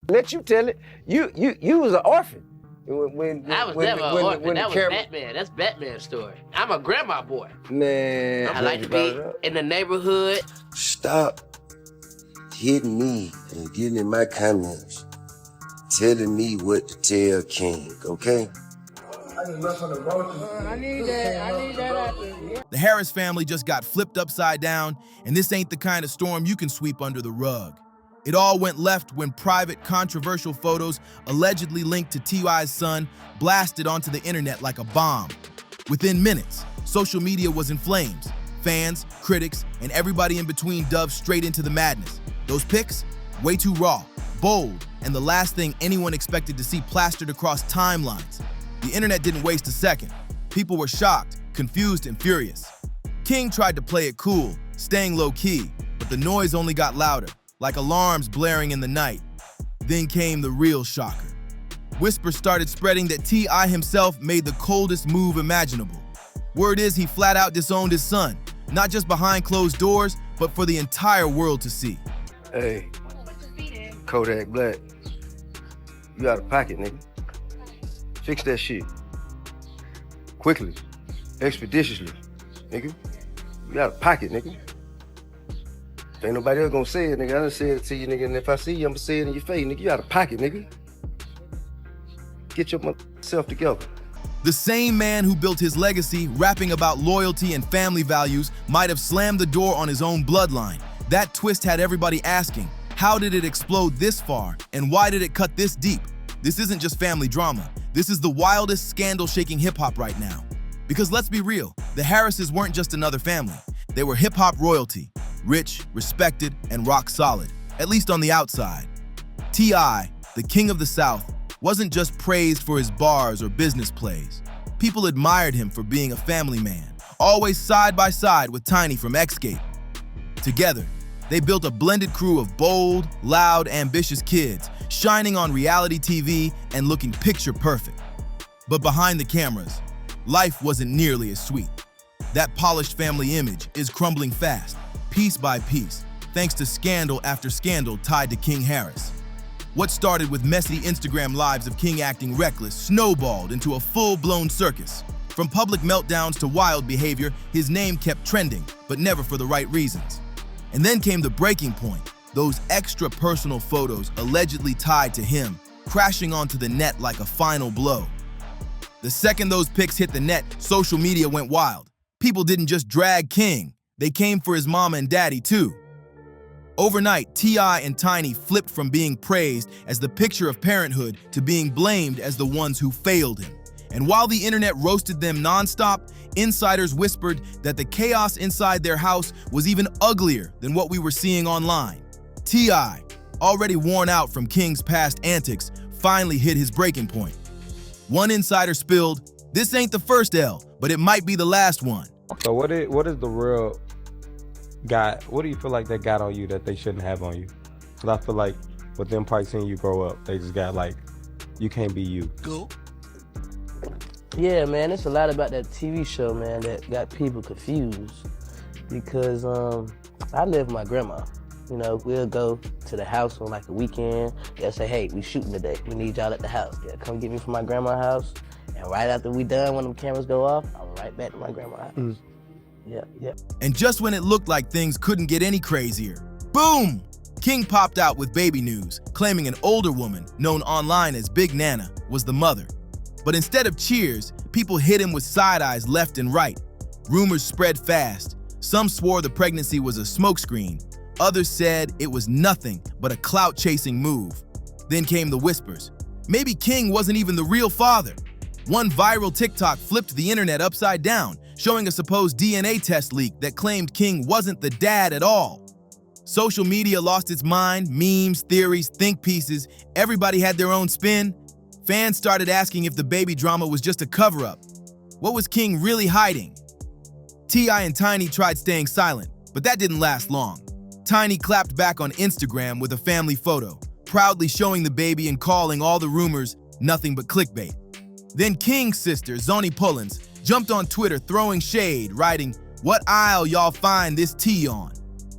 Let you tell it. You was an orphan. I was never an orphan. That was Batman. That's Batman's story. I'm a grandma boy. Man, I like to be in the neighborhood. Stop hitting me and getting in my comments, telling me what to tell King, okay? I need that. The Harris family just got flipped upside down, and this ain't the kind of storm you can sweep under the rug. It all went left when private, controversial photos allegedly linked to T.I.'s son blasted onto the internet like a bomb. Within minutes, social media was in flames. Fans, critics, and everybody in between dove straight into the madness. Those pics? Way too raw, bold, and the last thing anyone expected to see plastered across timelines. The internet didn't waste a second. People were shocked, confused, and furious. King tried to play it cool, staying low-key, but the noise only got louder, like alarms blaring in the night. Then came the real shocker. Whispers started spreading that T.I. himself made the coldest move imaginable. Word is he flat out disowned his son, not just behind closed doors, but for the entire world to see. Hey, Kodak Black, you out of pocket, nigga. Fix that shit. Quickly, expeditiously, nigga. You out of pocket, nigga. Ain't nobody else gonna say it, nigga. I done said it to you, nigga, and if I see you, I'm gonna say it in your face, nigga. You out of pocket, nigga. Get yourself together. The same man who built his legacy rapping about loyalty and family values might have slammed the door on his own bloodline. That twist had everybody asking, how did it explode this far, and why did it cut this deep? This isn't just family drama. This is the wildest scandal-shaking hip-hop right now. Because let's be real, the Harrises weren't just another family. They were hip-hop royalty, rich, respected, and rock solid, at least on the outside. T.I., the king of the South, wasn't just praised for his bars or business plays. People admired him for being a family man, always side by side with Tiny from Xscape. Together, they built a blended crew of bold, loud, ambitious kids, shining on reality TV and looking picture perfect. But behind the cameras, life wasn't nearly as sweet. That polished family image is crumbling fast, piece by piece, thanks to scandal after scandal tied to King Harris. What started with messy Instagram lives of King acting reckless snowballed into a full-blown circus. From public meltdowns to wild behavior, his name kept trending, but never for the right reasons. And then came the breaking point, those extra personal photos allegedly tied to him, crashing onto the net like a final blow. The second those pics hit the net, social media went wild. People didn't just drag King, they came for his mama and daddy too. Overnight, T.I. and Tiny flipped from being praised as the picture of parenthood to being blamed as the ones who failed him. And while the internet roasted them nonstop, insiders whispered that the chaos inside their house was even uglier than what we were seeing online. T.I., already worn out from King's past antics, finally hit his breaking point. One insider spilled, "This ain't the first L, but it might be the last one." So what is the real what do you feel like they got on you that they shouldn't have on you? Because I feel like with them probably seeing you grow up, they just got like, you can't be you. Cool. Yeah, man, it's a lot about that TV show, man, that got people confused. Because I live with my grandma. You know, we'll go to the house on like a weekend. They'll say, hey, we shooting today. We need y'all at the house. Yeah, come get me from my grandma's house. And right after we done, when them cameras go off, I'm right back to my grandma's house. Mm. Yep. And just when it looked like things couldn't get any crazier, boom! King popped out with baby news, claiming an older woman, known online as Big Nana, was the mother. But instead of cheers, people hit him with side eyes left and right. Rumors spread fast. Some swore the pregnancy was a smokescreen. Others said it was nothing but a clout-chasing move. Then came the whispers. Maybe King wasn't even the real father. One viral TikTok flipped the internet upside down, showing a supposed DNA test leak that claimed King wasn't the dad at all. Social media lost its mind, memes, theories, think pieces. Everybody had their own spin. Fans started asking if the baby drama was just a cover-up. What was King really hiding? T.I. and Tiny tried staying silent, but that didn't last long. Tiny clapped back on Instagram with a family photo, proudly showing the baby and calling all the rumors nothing but clickbait. Then King's sister, Zoni Pullins, jumped on Twitter throwing shade, writing, "What aisle y'all find this tea on?"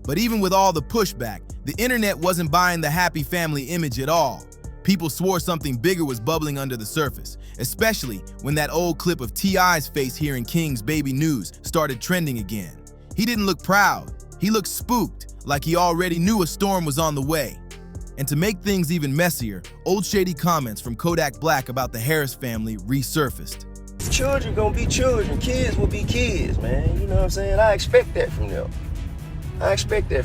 But even with all the pushback, the internet wasn't buying the happy family image at all. People swore something bigger was bubbling under the surface, especially when that old clip of T.I.'s face hearing King's baby news started trending again. He didn't look proud. He looked spooked, like he already knew a storm was on the way. And to make things even messier, old shady comments from Kodak Black about the Harris family resurfaced. Children gonna be children, kids will be kids, man. You know what I'm saying? I expect that from them. I expect them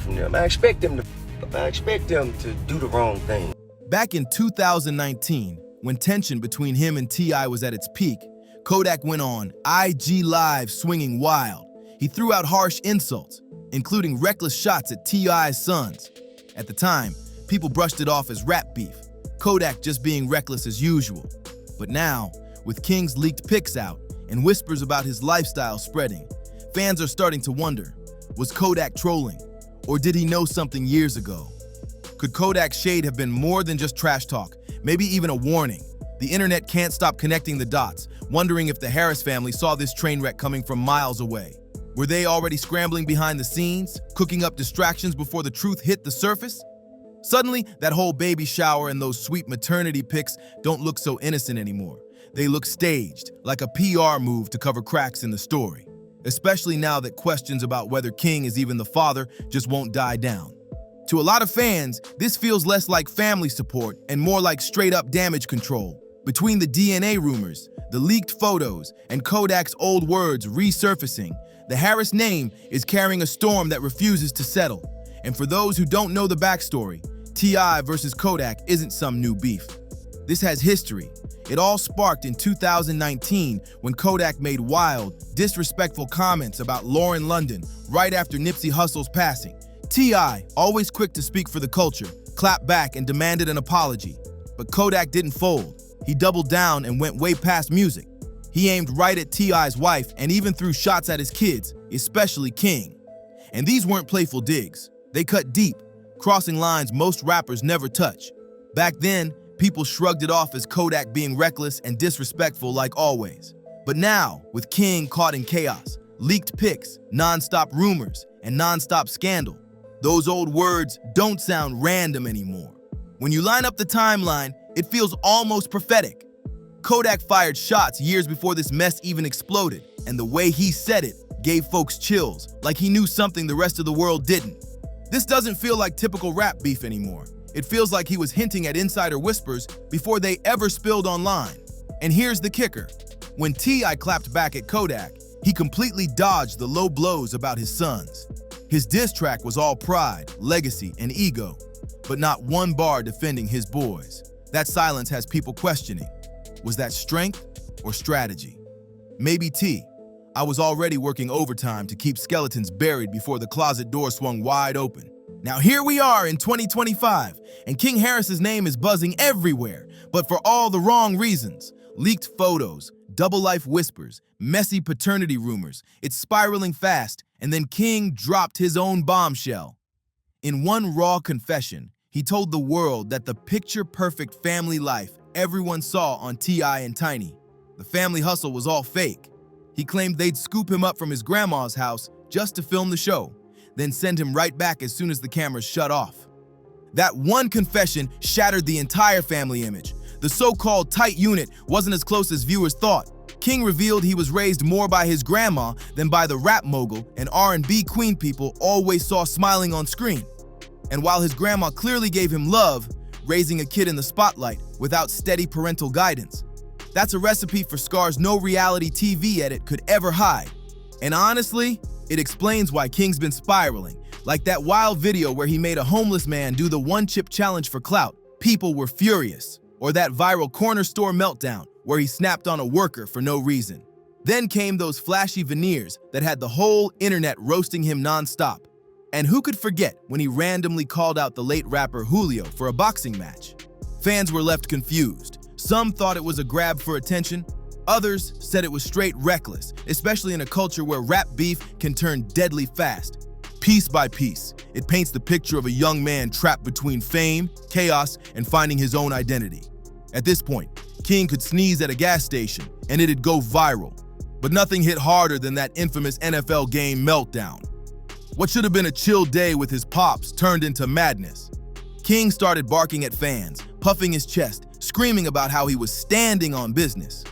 to do the wrong thing. Back in 2019, when tension between him and T.I. was at its peak, Kodak went on IG Live swinging wild. He threw out harsh insults, including reckless shots at T.I.'s sons. At the time, people brushed it off as rap beef, Kodak just being reckless as usual. But now, with King's leaked pics out and whispers about his lifestyle spreading, fans are starting to wonder, was Kodak trolling, or did he know something years ago? Could Kodak's shade have been more than just trash talk, maybe even a warning? The internet can't stop connecting the dots, wondering if the Harris family saw this train wreck coming from miles away. Were they already scrambling behind the scenes, cooking up distractions before the truth hit the surface? Suddenly, that whole baby shower and those sweet maternity pics don't look so innocent anymore. They look staged, like a PR move to cover cracks in the story, especially now that questions about whether King is even the father just won't die down. To a lot of fans, this feels less like family support and more like straight-up damage control. Between the DNA rumors, the leaked photos, and Kodak's old words resurfacing, the Harris name is carrying a storm that refuses to settle. And for those who don't know the backstory, T.I. versus Kodak isn't some new beef. This has history. It all sparked in 2019 when Kodak made wild, disrespectful comments about Lauren London right after Nipsey Hussle's passing. T.I., always quick to speak for the culture, clapped back and demanded an apology. But Kodak didn't fold. He doubled down and went way past music. He aimed right at T.I.'s wife and even threw shots at his kids, especially King. And these weren't playful digs. They cut deep, crossing lines most rappers never touch. Back then, people shrugged it off as Kodak being reckless and disrespectful like always. But now, with King caught in chaos, leaked pics, non-stop rumors, and non-stop scandal, those old words don't sound random anymore. When you line up the timeline, it feels almost prophetic. Kodak fired shots years before this mess even exploded, and the way he said it gave folks chills, like he knew something the rest of the world didn't. This doesn't feel like typical rap beef anymore. It feels like he was hinting at insider whispers before they ever spilled online. And here's the kicker. When T.I. clapped back at Kodak, he completely dodged the low blows about his sons. His diss track was all pride, legacy, and ego, but not one bar defending his boys. That silence has people questioning, was that strength or strategy? Maybe I was already working overtime to keep skeletons buried before the closet door swung wide open. Now here we are in 2025, and King Harris's name is buzzing everywhere, but for all the wrong reasons. Leaked photos, double life whispers, messy paternity rumors, it's spiraling fast, and then King dropped his own bombshell. In one raw confession, he told the world that the picture-perfect family life everyone saw on T.I. and Tiny, the family hustle was all fake. He claimed they'd scoop him up from his grandma's house just to film the show, then send him right back as soon as the cameras shut off. That one confession shattered the entire family image. The so-called tight unit wasn't as close as viewers thought. King revealed he was raised more by his grandma than by the rap mogul and R&B queen people always saw smiling on screen. And while his grandma clearly gave him love, raising a kid in the spotlight without steady parental guidance, that's a recipe for scars no reality TV edit could ever hide. And honestly, it explains why King's been spiraling. Like that wild video where he made a homeless man do the one-chip challenge for clout. People were furious. Or that viral corner store meltdown where he snapped on a worker for no reason. Then came those flashy veneers that had the whole internet roasting him nonstop. And who could forget when he randomly called out the late rapper Julio for a boxing match? Fans were left confused. Some thought it was a grab for attention. Others said it was straight reckless, especially in a culture where rap beef can turn deadly fast. Piece by piece, it paints the picture of a young man trapped between fame, chaos, and finding his own identity. At this point, King could sneeze at a gas station and it'd go viral. But nothing hit harder than that infamous NFL game meltdown. What should have been a chill day with his pops turned into madness. King started barking at fans, puffing his chest, screaming about how he was standing on business.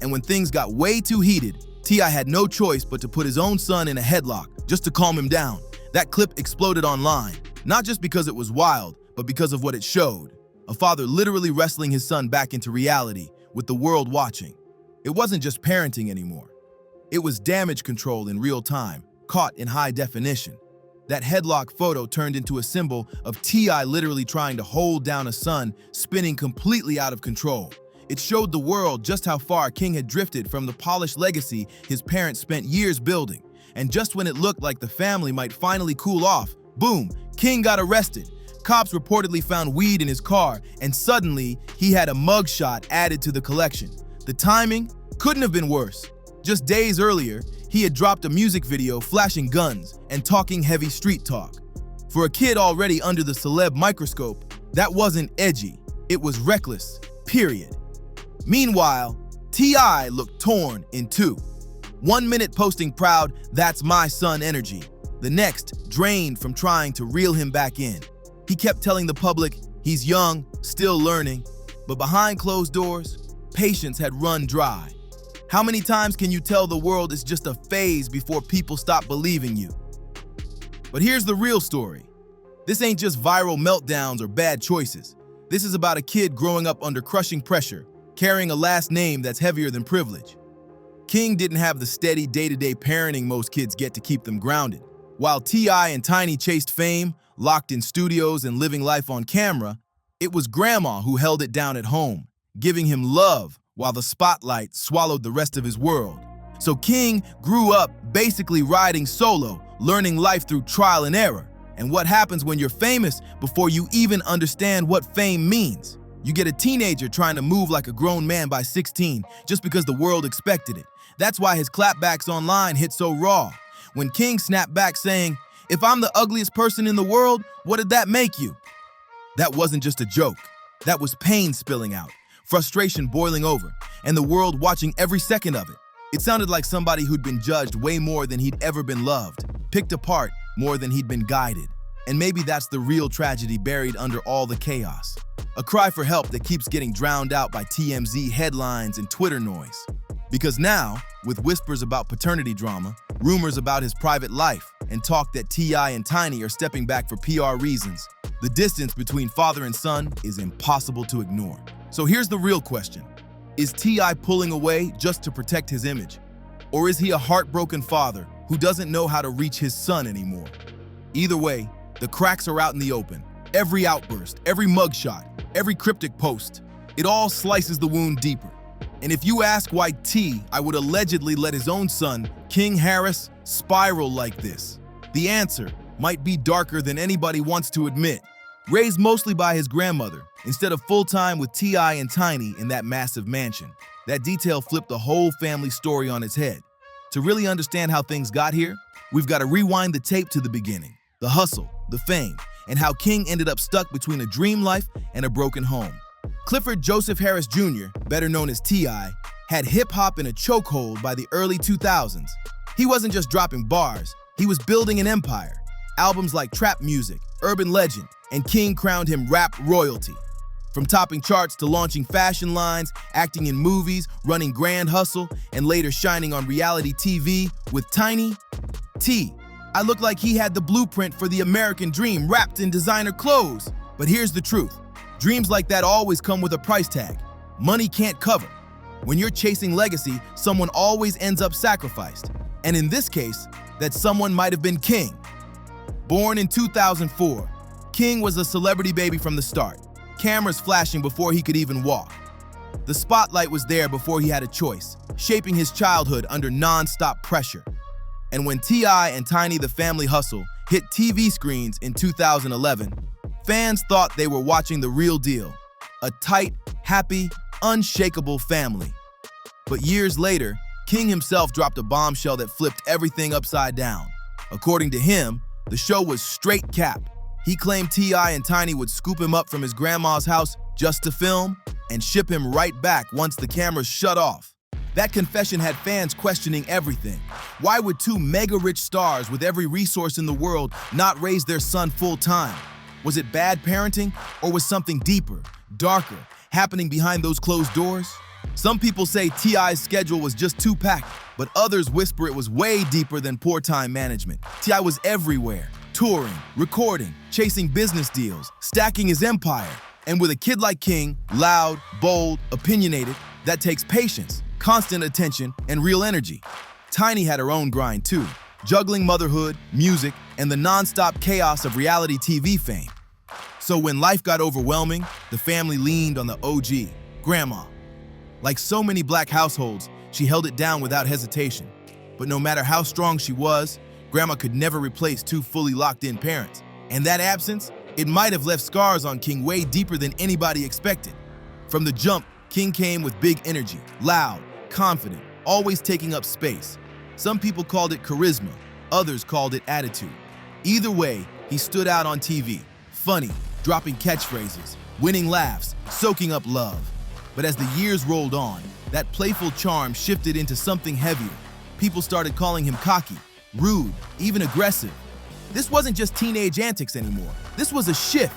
And when things got way too heated, T.I. had no choice but to put his own son in a headlock just to calm him down. That clip exploded online, not just because it was wild, but because of what it showed. A father literally wrestling his son back into reality, with the world watching. It wasn't just parenting anymore. It was damage control in real time, caught in high definition. That headlock photo turned into a symbol of T.I. literally trying to hold down a son spinning completely out of control. It showed the world just how far King had drifted from the polished legacy his parents spent years building. And just when it looked like the family might finally cool off, boom, King got arrested. Cops reportedly found weed in his car, and suddenly he had a mugshot added to the collection. The timing couldn't have been worse. Just days earlier, he had dropped a music video flashing guns and talking heavy street talk. For a kid already under the celeb microscope, that wasn't edgy, it was reckless, period. Meanwhile, T.I. looked torn in two. 1 minute posting proud, "That's my son" energy. The next, drained from trying to reel him back in. He kept telling the public he's young, still learning, but behind closed doors, patience had run dry. How many times can you tell the world it's just a phase before people stop believing you? But here's the real story. This ain't just viral meltdowns or bad choices. This is about a kid growing up under crushing pressure, carrying a last name that's heavier than privilege. King didn't have the steady day-to-day parenting most kids get to keep them grounded. While T.I. and Tiny chased fame, locked in studios and living life on camera, it was Grandma who held it down at home, giving him love while the spotlight swallowed the rest of his world. So King grew up basically riding solo, learning life through trial and error. And what happens when you're famous before you even understand what fame means? You get a teenager trying to move like a grown man by 16 just because the world expected it. That's why his clapbacks online hit so raw. When King snapped back saying, "If I'm the ugliest person in the world, what did that make you?" That wasn't just a joke. That was pain spilling out, frustration boiling over, and the world watching every second of it. It sounded like somebody who'd been judged way more than he'd ever been loved, picked apart more than he'd been guided. And maybe that's the real tragedy buried under all the chaos. A cry for help that keeps getting drowned out by TMZ headlines and Twitter noise. Because now, with whispers about paternity drama, rumors about his private life, and talk that T.I. and Tiny are stepping back for PR reasons, the distance between father and son is impossible to ignore. So here's the real question. Is T.I. pulling away just to protect his image? Or is he a heartbroken father who doesn't know how to reach his son anymore? Either way, the cracks are out in the open. Every outburst, every mugshot, every cryptic post, it all slices the wound deeper. And if you ask why T.I. would allegedly let his own son, King Harris, spiral like this, the answer might be darker than anybody wants to admit. Raised mostly by his grandmother, instead of full-time with T.I. and Tiny in that massive mansion, that detail flipped the whole family story on its head. To really understand how things got here, we've got to rewind the tape to the beginning, the hustle, the fame, and how King ended up stuck between a dream life and a broken home. Clifford Joseph Harris Jr., better known as T.I., had hip-hop in a chokehold by the early 2000s. He wasn't just dropping bars, he was building an empire. Albums like Trap Music, Urban Legend, and King crowned him rap royalty. From topping charts to launching fashion lines, acting in movies, running Grand Hustle, and later shining on reality TV with Tiny, I looked like he had the blueprint for the American dream wrapped in designer clothes. But here's the truth. Dreams like that always come with a price tag. Money can't cover. When you're chasing legacy, someone always ends up sacrificed. And in this case, that someone might have been King. Born in 2004, King was a celebrity baby from the start. Cameras flashing before he could even walk. The spotlight was there before he had a choice, shaping his childhood under non-stop pressure. And when T.I. and Tiny the Family Hustle hit TV screens in 2011, fans thought they were watching the real deal, a tight, happy, unshakable family. But years later, King himself dropped a bombshell that flipped everything upside down. According to him, the show was straight cap. He claimed T.I. and Tiny would scoop him up from his grandma's house just to film and ship him right back once the cameras shut off. That confession had fans questioning everything. Why would two mega-rich stars with every resource in the world not raise their son full-time? Was it bad parenting, or was something deeper, darker, happening behind those closed doors? Some people say T.I.'s schedule was just too packed, but others whisper it was way deeper than poor time management. T.I. was everywhere, touring, recording, chasing business deals, stacking his empire. And with a kid like King, loud, bold, opinionated, that takes patience, constant attention, and real energy. Tiny had her own grind too, juggling motherhood, music, and the non-stop chaos of reality TV fame. So when life got overwhelming, the family leaned on the OG, Grandma. Like so many Black households, she held it down without hesitation. But no matter how strong she was, Grandma could never replace two fully locked-in parents. And that absence, it might have left scars on King way deeper than anybody expected. From the jump, King came with big energy, loud, confident, always taking up space. Some people called it charisma, others called it attitude. Either way, he stood out on TV, funny, dropping catchphrases, winning laughs, soaking up love. But as the years rolled on, that playful charm shifted into something heavier. People started calling him cocky, rude, even aggressive. This wasn't just teenage antics anymore. This was a shift.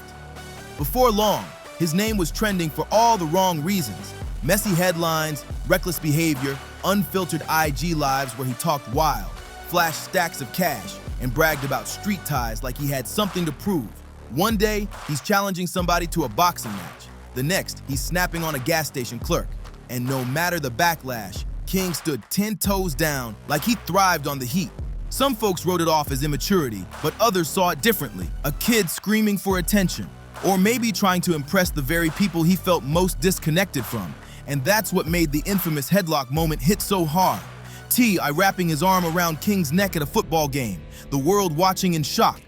Before long, his name was trending for all the wrong reasons. Messy headlines, reckless behavior, unfiltered IG lives where he talked wild, flashed stacks of cash, and bragged about street ties like he had something to prove. One day, he's challenging somebody to a boxing match. The next, he's snapping on a gas station clerk. And no matter the backlash, King stood 10 toes down like he thrived on the heat. Some folks wrote it off as immaturity, but others saw it differently. A kid screaming for attention, or maybe trying to impress the very people he felt most disconnected from. And that's what made the infamous headlock moment hit so hard. T.I. wrapping his arm around King's neck at a football game, the world watching in shock.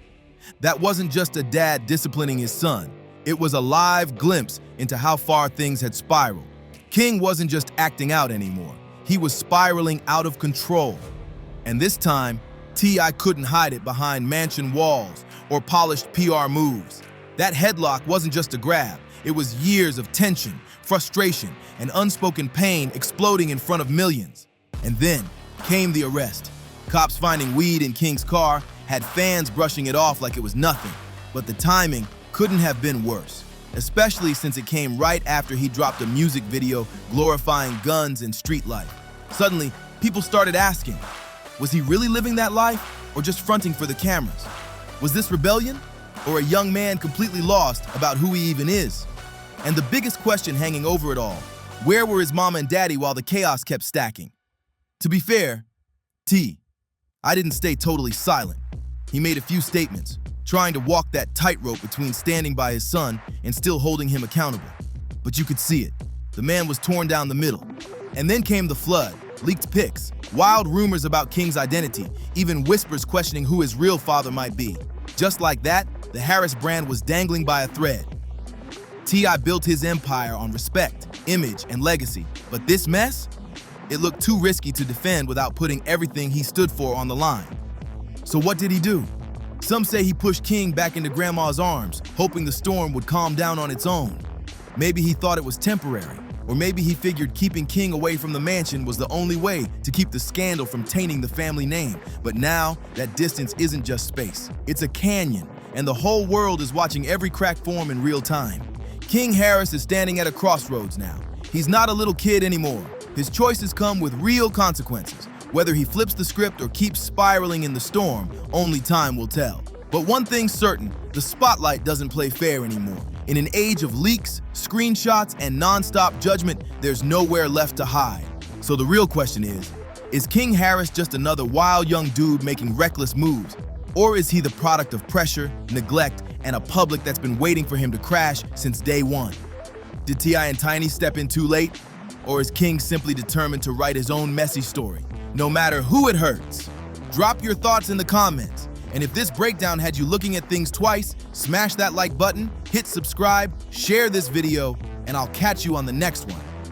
That wasn't just a dad disciplining his son. It was a live glimpse into how far things had spiraled. King wasn't just acting out anymore. He was spiraling out of control. And this time, T.I. couldn't hide it behind mansion walls or polished PR moves. That headlock wasn't just a grab. It was years of tension, frustration, and unspoken pain exploding in front of millions. And then came the arrest. Cops finding weed in King's car had fans brushing it off like it was nothing. But the timing couldn't have been worse, especially since it came right after he dropped a music video glorifying guns and street life. Suddenly, people started asking, was he really living that life or just fronting for the cameras? Was this rebellion or a young man completely lost about who he even is? And the biggest question hanging over it all, where were his mama and daddy while the chaos kept stacking? To be fair, I didn't stay totally silent. He made a few statements, trying to walk that tightrope between standing by his son and still holding him accountable. But you could see it. The man was torn down the middle. And then came the flood, leaked pics, wild rumors about King's identity, even whispers questioning who his real father might be. Just like that, the Harris brand was dangling by a thread. T.I. built his empire on respect, image, and legacy. But this mess? It looked too risky to defend without putting everything he stood for on the line. So what did he do? Some say he pushed King back into Grandma's arms, hoping the storm would calm down on its own. Maybe he thought it was temporary, or maybe he figured keeping King away from the mansion was the only way to keep the scandal from tainting the family name. But now, that distance isn't just space. It's a canyon, and the whole world is watching every crack form in real time. King Harris is standing at a crossroads now. He's not a little kid anymore. His choices come with real consequences. Whether he flips the script or keeps spiraling in the storm, only time will tell. But one thing's certain, the spotlight doesn't play fair anymore. In an age of leaks, screenshots, and non-stop judgment, there's nowhere left to hide. So the real question is King Harris just another wild young dude making reckless moves? Or is he the product of pressure, neglect, and a public that's been waiting for him to crash since day one? Did T.I. and Tiny step in too late? Or is King simply determined to write his own messy story, no matter who it hurts? Drop your thoughts in the comments. And if this breakdown had you looking at things twice, smash that like button, hit subscribe, share this video, and I'll catch you on the next one.